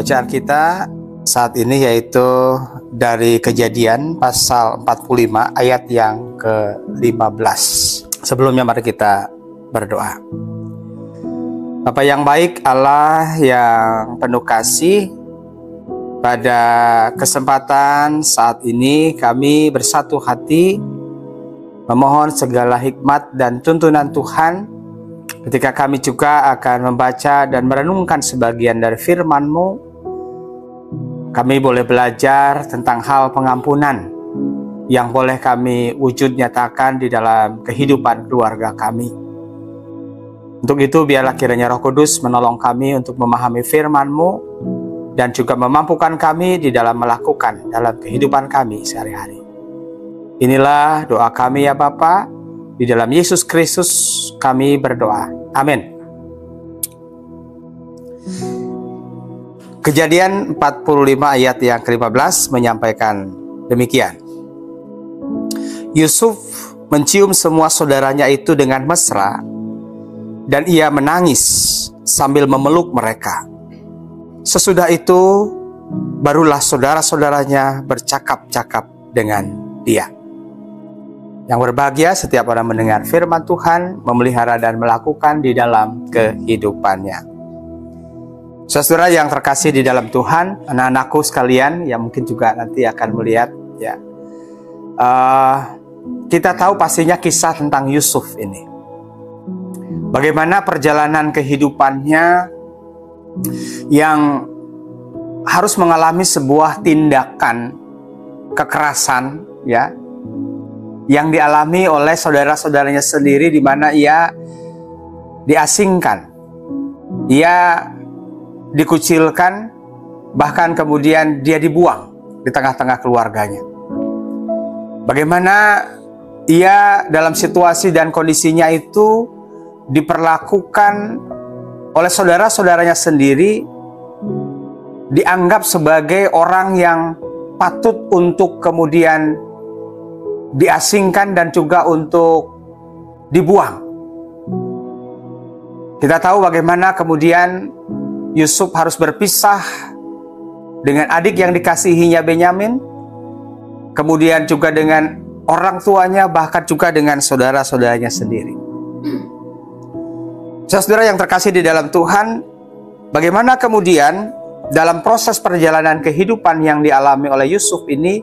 Bacaan kita saat ini yaitu dari Kejadian pasal 45 ayat yang ke-15. Sebelumnya mari kita berdoa. Bapa yang baik, Allah yang penuh kasih, pada kesempatan saat ini kami bersatu hati memohon segala hikmat dan tuntunan Tuhan ketika kami juga akan membaca dan merenungkan sebagian dari firman-Mu. Kami boleh belajar tentang hal pengampunan yang boleh kami wujud nyatakan di dalam kehidupan keluarga kami. Untuk itu biarlah kiranya Roh Kudus menolong kami untuk memahami firman-Mu dan juga memampukan kami di dalam melakukan dalam kehidupan kami sehari-hari. Inilah doa kami ya Bapa, di dalam Yesus Kristus kami berdoa. Amin. Kejadian 45 ayat yang ke-15 menyampaikan demikian. Yusuf mencium semua saudaranya itu dengan mesra, dan ia menangis sambil memeluk mereka. Sesudah itu, barulah saudara-saudaranya bercakap-cakap dengan dia. Yang berbahagia setiap orang mendengar firman Tuhan, memelihara dan melakukan di dalam kehidupannya. Saudara yang terkasih di dalam Tuhan, anak-anakku sekalian yang mungkin juga nanti akan melihat, ya, kita tahu pastinya kisah tentang Yusuf ini. Bagaimana perjalanan kehidupannya yang harus mengalami sebuah tindakan kekerasan, ya, yang dialami oleh saudara-saudaranya sendiri, di mana ia diasingkan, ia dikucilkan, bahkan kemudian dia dibuang di tengah-tengah keluarganya. Bagaimana ia dalam situasi dan kondisinya itu diperlakukan oleh saudara-saudaranya sendiri, dianggap sebagai orang yang patut untuk kemudian diasingkan dan juga untuk dibuang. Kita tahu bagaimana kemudian Yusuf harus berpisah dengan adik yang dikasihinya Benyamin, kemudian juga dengan orang tuanya, bahkan juga dengan saudara-saudaranya sendiri. Saudara yang terkasih di dalam Tuhan, bagaimana kemudian dalam proses perjalanan kehidupan yang dialami oleh Yusuf ini,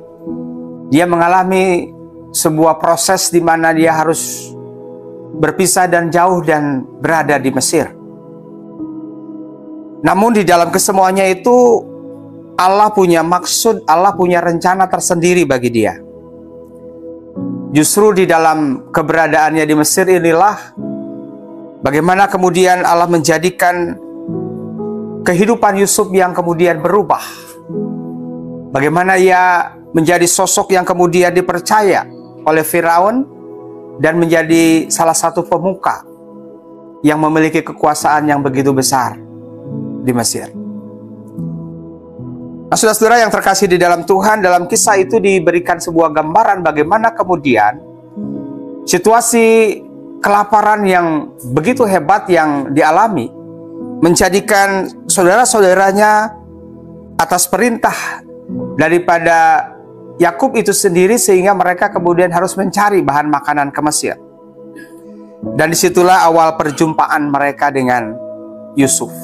dia mengalami sebuah proses di mana dia harus berpisah dan jauh dan berada di Mesir. Namun di dalam kesemuanya itu Allah punya maksud, Allah punya rencana tersendiri bagi dia. Justru di dalam keberadaannya di Mesir inilah bagaimana kemudian Allah menjadikan kehidupan Yusuf yang kemudian berubah. Bagaimana ia menjadi sosok yang kemudian dipercaya oleh Firaun dan menjadi salah satu pemuka yang memiliki kekuasaan yang begitu besar di Mesir. Nah, saudara-saudara yang terkasih di dalam Tuhan, dalam kisah itu diberikan sebuah gambaran bagaimana kemudian situasi kelaparan yang begitu hebat yang dialami menjadikan saudara-saudaranya atas perintah daripada Yakub itu sendiri, sehingga mereka kemudian harus mencari bahan makanan ke Mesir. Dan disitulah awal perjumpaan mereka dengan Yusuf.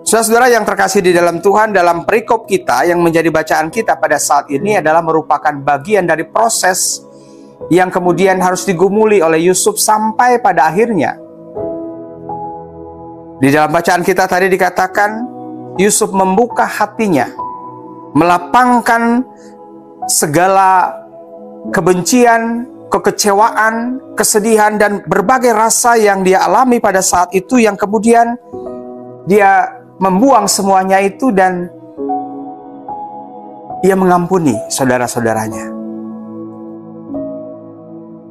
Saudara-saudara yang terkasih di dalam Tuhan, dalam perikop kita yang menjadi bacaan kita pada saat ini adalah merupakan bagian dari proses yang kemudian harus digumuli oleh Yusuf sampai pada akhirnya. Di dalam bacaan kita tadi dikatakan Yusuf membuka hatinya, melapangkan segala kebencian, kekecewaan, kesedihan, dan berbagai rasa yang dia alami pada saat itu, yang kemudian dia membuang semuanya itu dan ia mengampuni saudara-saudaranya.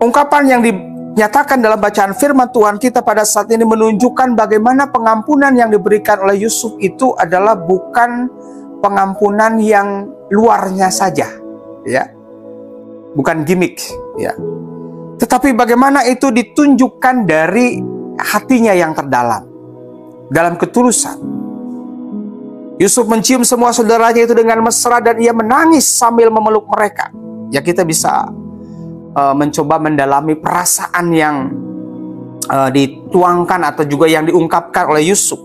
Ungkapan yang dinyatakan dalam bacaan firman Tuhan kita pada saat ini menunjukkan bagaimana pengampunan yang diberikan oleh Yusuf itu adalah bukan pengampunan yang luarnya saja, ya, bukan gimmick, ya, tetapi bagaimana itu ditunjukkan dari hatinya yang terdalam, dalam ketulusan. Yusuf mencium semua saudaranya itu dengan mesra dan ia menangis sambil memeluk mereka. Ya, kita bisa mencoba mendalami perasaan yang dituangkan atau juga yang diungkapkan oleh Yusuf.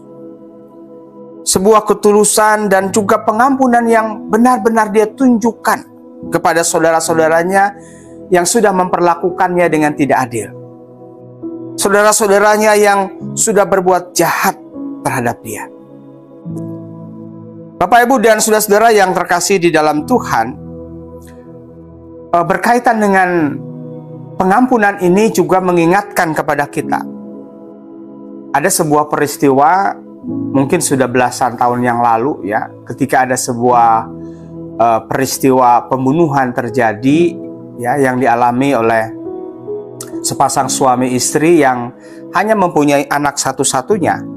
Sebuah ketulusan dan juga pengampunan yang benar-benar dia tunjukkan kepada saudara-saudaranya yang sudah memperlakukannya dengan tidak adil. Saudara-saudaranya yang sudah berbuat jahat terhadap dia. Bapak, Ibu, dan saudara-saudara yang terkasih di dalam Tuhan, berkaitan dengan pengampunan ini juga mengingatkan kepada kita. Ada sebuah peristiwa mungkin sudah belasan tahun yang lalu, ya, ketika ada sebuah peristiwa pembunuhan terjadi, ya, yang dialami oleh sepasang suami istri yang hanya mempunyai anak satu-satunya.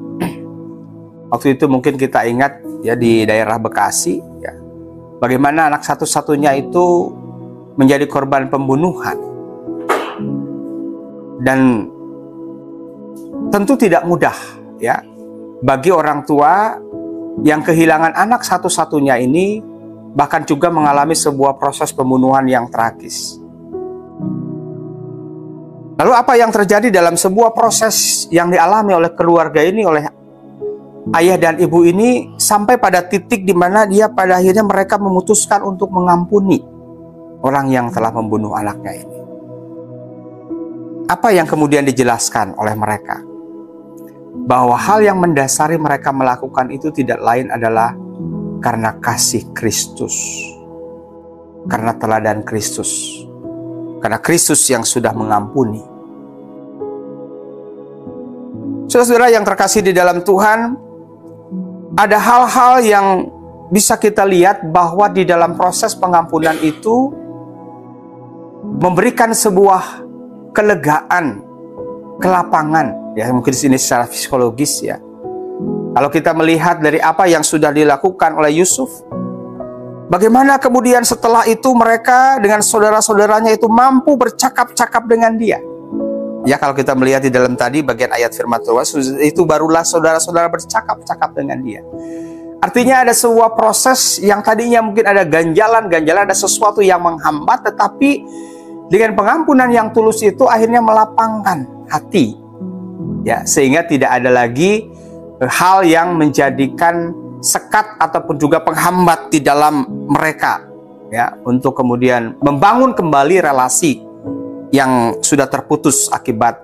Waktu itu mungkin kita ingat, ya, di daerah Bekasi, ya, bagaimana anak satu-satunya itu menjadi korban pembunuhan. Dan tentu tidak mudah, ya, bagi orang tua yang kehilangan anak satu-satunya ini, bahkan juga mengalami sebuah proses pembunuhan yang tragis. Lalu apa yang terjadi dalam sebuah proses yang dialami oleh keluarga ini, oleh ayah dan ibu ini, sampai pada titik di mana dia pada akhirnya mereka memutuskan untuk mengampuni orang yang telah membunuh anaknya ini. Apa yang kemudian dijelaskan oleh mereka? Bahwa hal yang mendasari mereka melakukan itu tidak lain adalah karena kasih Kristus, karena teladan Kristus, karena Kristus yang sudah mengampuni. Saudara-saudara yang terkasih di dalam Tuhan, ada hal-hal yang bisa kita lihat bahwa di dalam proses pengampunan itu memberikan sebuah kelegaan, kelapangan, ya, mungkin di sini secara psikologis, ya. Kalau kita melihat dari apa yang sudah dilakukan oleh Yusuf, bagaimana kemudian setelah itu mereka dengan saudara-saudaranya itu mampu bercakap-cakap dengan dia. Ya, kalau kita melihat di dalam tadi bagian ayat firman Tuhan, itu barulah saudara-saudara bercakap-cakap dengan dia. Artinya ada sebuah proses yang tadinya mungkin ada ganjalan, ada sesuatu yang menghambat, tetapi dengan pengampunan yang tulus itu akhirnya melapangkan hati, ya, sehingga tidak ada lagi hal yang menjadikan sekat ataupun juga penghambat di dalam mereka, ya, untuk kemudian membangun kembali relasi yang sudah terputus akibat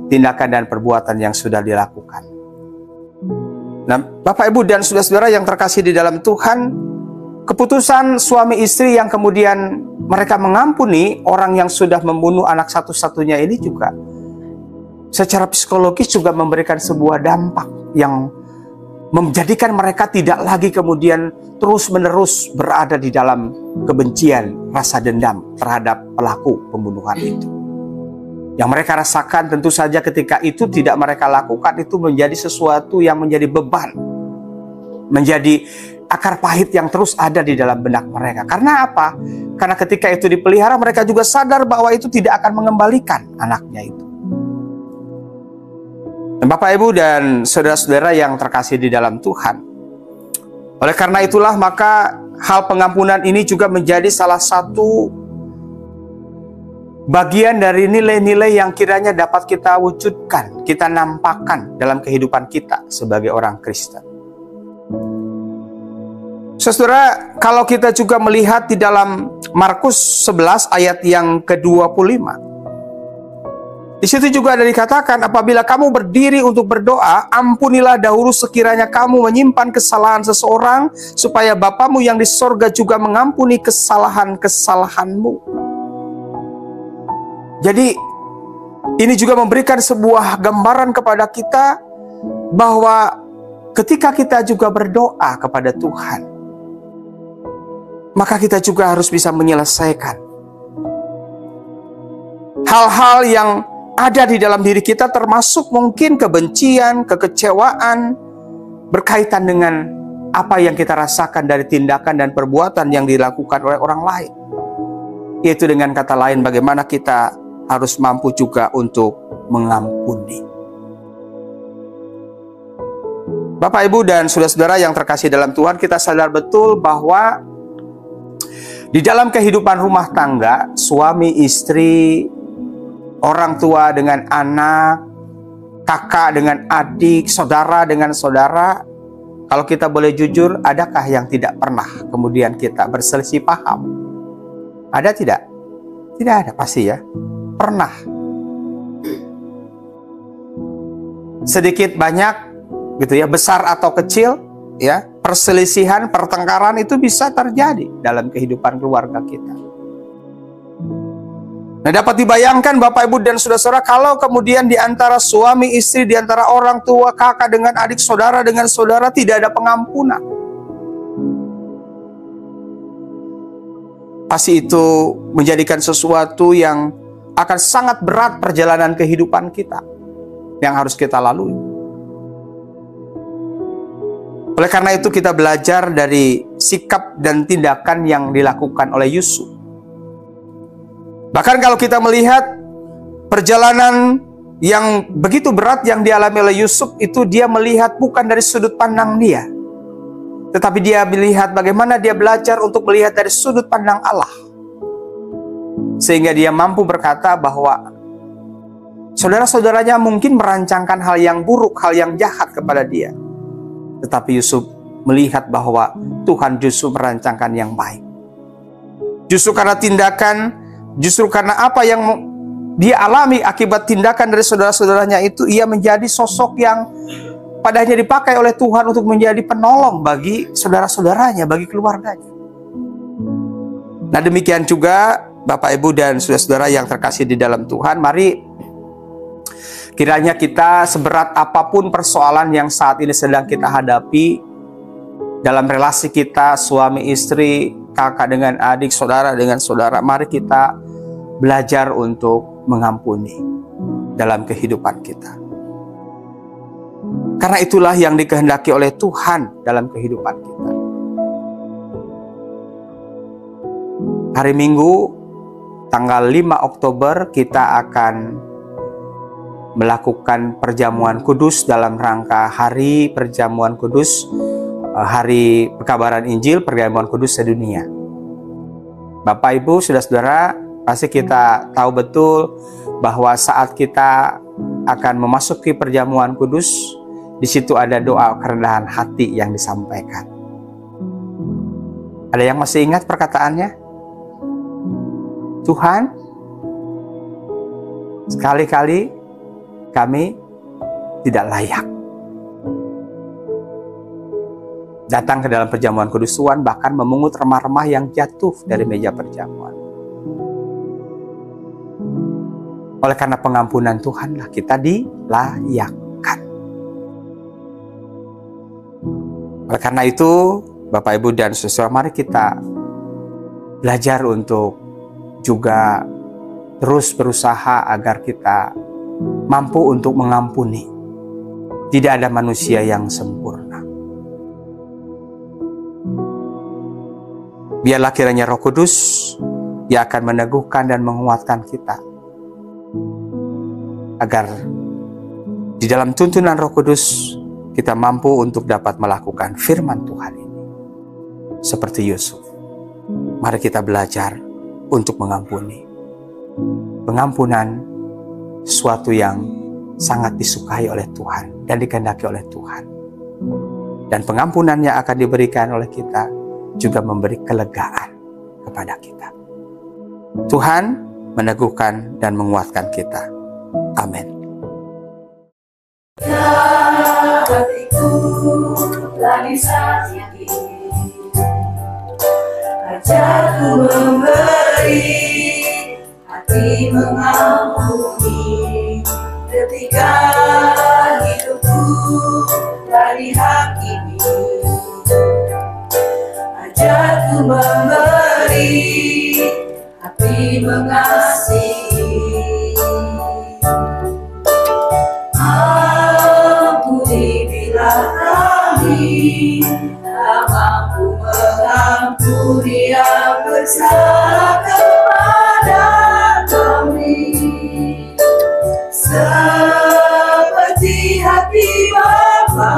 tindakan dan perbuatan yang sudah dilakukan. Nah, Bapak, Ibu, dan saudara-saudara yang terkasih di dalam Tuhan, keputusan suami istri yang kemudian mereka mengampuni orang yang sudah membunuh anak satu-satunya ini juga secara psikologis juga memberikan sebuah dampak yang menjadikan mereka tidak lagi kemudian terus-menerus berada di dalam kebencian, rasa dendam terhadap pelaku pembunuhan itu. Yang mereka rasakan tentu saja ketika itu tidak mereka lakukan, itu menjadi sesuatu yang menjadi beban, menjadi akar pahit yang terus ada di dalam benak mereka. Karena apa? Karena ketika itu dipelihara, mereka juga sadar bahwa itu tidak akan mengembalikan anaknya itu. Dan Bapak, Ibu, dan saudara-saudara yang terkasih di dalam Tuhan, oleh karena itulah maka hal pengampunan ini juga menjadi salah satu bagian dari nilai-nilai yang kiranya dapat kita wujudkan, kita nampakkan dalam kehidupan kita sebagai orang Kristen. Saudara, kalau kita juga melihat di dalam Markus 11 ayat yang ke-25, di situ juga ada dikatakan, apabila kamu berdiri untuk berdoa, ampunilah dahulu sekiranya kamu menyimpan kesalahan seseorang, supaya Bapamu yang di sorga juga mengampuni kesalahan-kesalahanmu. Jadi, ini juga memberikan sebuah gambaran kepada kita bahwa ketika kita juga berdoa kepada Tuhan, maka kita juga harus bisa menyelesaikan hal-hal yang ada di dalam diri kita, termasuk mungkin kebencian, kekecewaan berkaitan dengan apa yang kita rasakan dari tindakan dan perbuatan yang dilakukan oleh orang lain. Yaitu dengan kata lain, bagaimana kita harus mampu juga untuk mengampuni. Bapak, Ibu, dan saudara-saudara yang terkasih dalam Tuhan, kita sadar betul bahwa di dalam kehidupan rumah tangga, suami, istri, orang tua dengan anak, kakak dengan adik, saudara dengan saudara, kalau kita boleh jujur, adakah yang tidak pernah kemudian kita berselisih paham? Ada tidak? Tidak ada, pasti ya. Pernah. Sedikit banyak gitu ya, besar atau kecil ya, perselisihan, pertengkaran itu bisa terjadi dalam kehidupan keluarga kita. Nah, dapat dibayangkan Bapak, Ibu, dan saudara-saudara, kalau kemudian di antara suami istri, di antara orang tua, kakak dengan adik, saudara dengan saudara, tidak ada pengampunan. Pasti itu menjadikan sesuatu yang akan sangat berat perjalanan kehidupan kita yang harus kita lalui. Oleh karena itu kita belajar dari sikap dan tindakan yang dilakukan oleh Yusuf. Bahkan kalau kita melihat perjalanan yang begitu berat yang dialami oleh Yusuf, itu dia melihat bukan dari sudut pandang dia, tetapi dia melihat bagaimana dia belajar untuk melihat dari sudut pandang Allah. Sehingga dia mampu berkata bahwa saudara-saudaranya mungkin merancangkan hal yang buruk, hal yang jahat kepada dia. Tetapi Yusuf melihat bahwa Tuhan justru merancangkan yang baik. Justru karena tindakan, justru karena apa yang dia alami akibat tindakan dari saudara-saudaranya itu, ia menjadi sosok yang padanya dipakai oleh Tuhan untuk menjadi penolong bagi saudara-saudaranya, bagi keluarganya. Nah, demikian juga Bapak, Ibu, dan saudara-saudara yang terkasih di dalam Tuhan, mari kiranya kita seberat apapun persoalan yang saat ini sedang kita hadapi dalam relasi kita suami istri, kakak dengan adik, saudara dengan saudara, mari kita belajar untuk mengampuni dalam kehidupan kita. Karena itulah yang dikehendaki oleh Tuhan dalam kehidupan kita. Hari Minggu tanggal 5 Oktober kita akan melakukan perjamuan kudus dalam rangka Hari Perjamuan Kudus, Hari Pekabaran Injil, Perjamuan Kudus sedunia. Bapak, Ibu, saudara-saudara, pasti kita tahu betul bahwa saat kita akan memasuki perjamuan kudus, di situ ada doa kerendahan hati yang disampaikan. Ada yang masih ingat perkataannya? Tuhan, sekali-kali kami tidak layak datang ke dalam perjamuan kudus Tuhan, bahkan memungut remah-remah yang jatuh dari meja perjamuan. Oleh karena pengampunan Tuhanlah kita dilayakkan. Oleh karena itu, Bapak, Ibu, dan saudara, mari kita belajar untuk juga terus berusaha agar kita mampu untuk mengampuni. Tidak ada manusia yang sempurna. Biarlah kiranya Roh Kudus yang akan meneguhkan dan menguatkan kita, agar di dalam tuntunan Roh Kudus kita mampu untuk dapat melakukan firman Tuhan ini. Seperti Yusuf, mari kita belajar untuk mengampuni. Pengampunan sesuatu yang sangat disukai oleh Tuhan dan dikehendaki oleh Tuhan. Dan pengampunan yang akan diberikan oleh kita juga memberi kelegaan kepada kita. Tuhan meneguhkan dan menguatkan kita. Amin. Hatiku telah disakiti, ajarku memberi, hati mengampuni, ketika hidupku telah dihakimi. Ajarku memberi, hati mengasihi. Ampuni bila kami tak mampu mengampuni yang bersalah kepada kami, seperti hati Bapa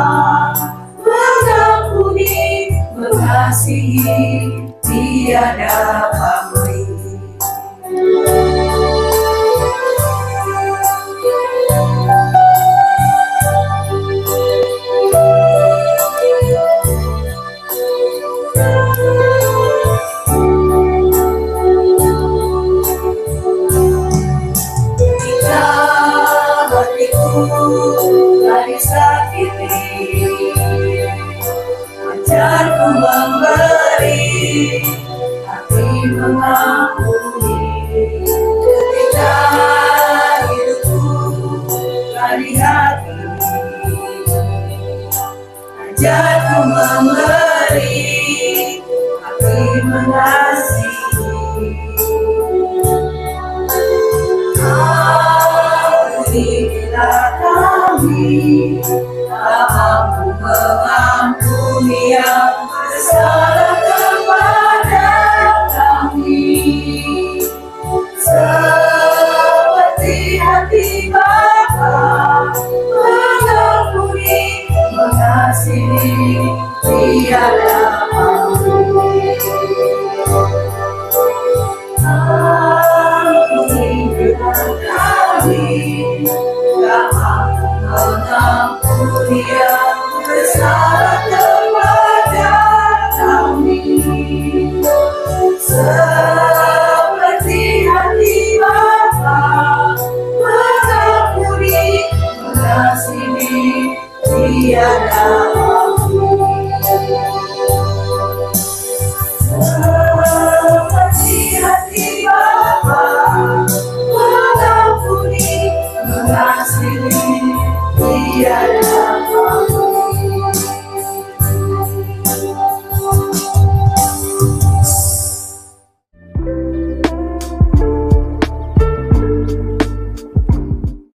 memberi, hati mengasihi. Ampunilah kami, tak mampu mengampuni yang bersalah kepada kami. Seperti hati Bapa mengampuni, mengasihi, tiada ampun. Ampunilah kami, tak mampu mengampuni yang bersalah kepada kami. Seperti hati Bapa mengampuni, mengasihi, tiada